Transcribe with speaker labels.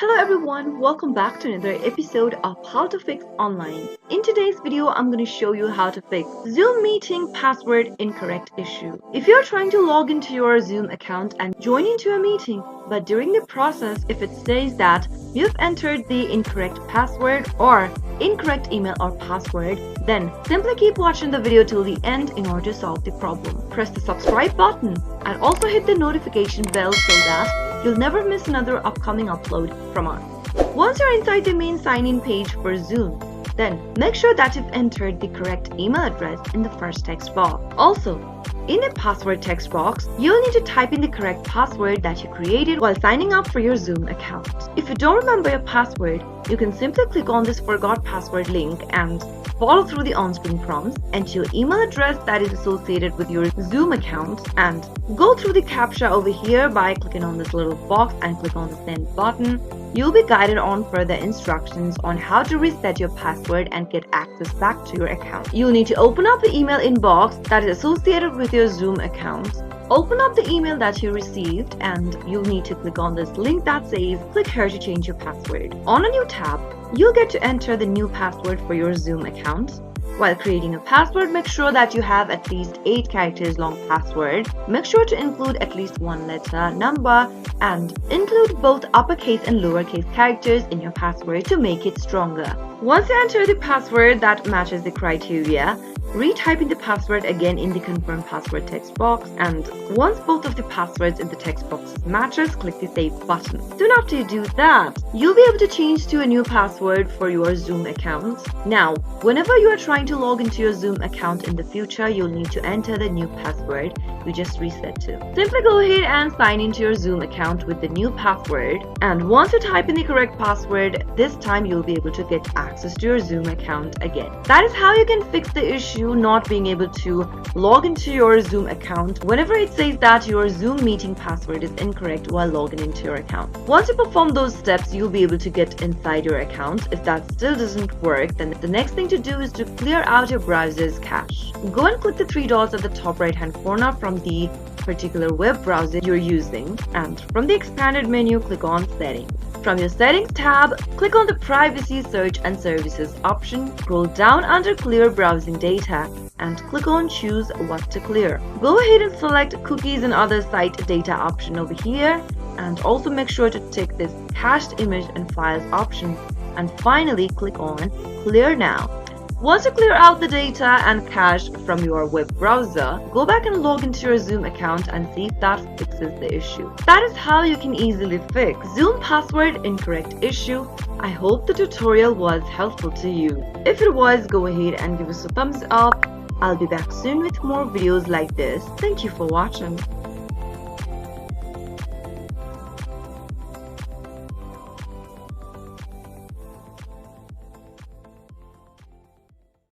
Speaker 1: Hello everyone, welcome back to another episode of How to Fix Online. In today's video, I'm going to show you how to fix Zoom meeting password incorrect issue. If you're trying to log into your Zoom account and join into a meeting, but during the process, if it says that you've entered the incorrect password or incorrect email or password, then simply keep watching the video till the end in order to solve the problem. Press the subscribe button and also hit the notification bell so that you'll never miss another upcoming upload from us. Once you're inside the main sign-in page for Zoom, then make sure that you've entered the correct email address in the first text box. Also, in the password text box, you'll need to type in the correct password that you created while signing up for your Zoom account. If you don't remember your password, you can simply click on this forgot password link and follow through the on-screen prompts, enter your email address that is associated with your Zoom account, and go through the CAPTCHA over here by clicking on this little box and click on the send button. You'll be guided on further instructions on how to reset your password and get access back to your account. You'll need to open up the email inbox that is associated with your Zoom account. Open up the email that you received and you'll need to click on this link that says click here to change your password. On a new tab, you'll get to enter the new password for your Zoom account. While creating a password, make sure that you have at least 8 characters long password. Make sure to include at least one letter, number, and include both uppercase and lowercase characters in your password to make it stronger. Once you enter the password that matches the criteria, retype in the password again in the confirm password text box, and once both of the passwords in the text boxes matches, click the save button. Soon after you do that, you'll be able to change to a new password for your Zoom account. Now, whenever you are trying to log into your Zoom account in the future, you'll need to enter the new password you just reset to. Simply go ahead and sign into your Zoom account with the new password, and once you type in the correct password, this time you'll be able to get access to your Zoom account again. That is how you can fix the issue not being able to log into your Zoom account whenever it says that your Zoom meeting password is incorrect while logging into your account. Once you perform those steps, you'll be able to get inside your account. If that still doesn't work, then the next thing to do is to clear out your browser's cache. Go and click the 3 dots at the top right hand corner from the particular web browser you're using, and from the expanded menu, click on Settings. From your Settings tab, click on the Privacy, Search and Services option, scroll down under Clear Browsing Data, and click on Choose What to Clear. Go ahead and select Cookies and Other Site Data option over here, and also make sure to tick this Cached Image and Files option, and finally click on Clear Now. Once you clear out the data and cache from your web browser, go back and log into your Zoom account and see if that fixes the issue. That is how you can easily fix Zoom password incorrect issue. I hope the tutorial was helpful to you. If it was, go ahead and give us a thumbs up. I'll be back soon with more videos like this. Thank you for watching.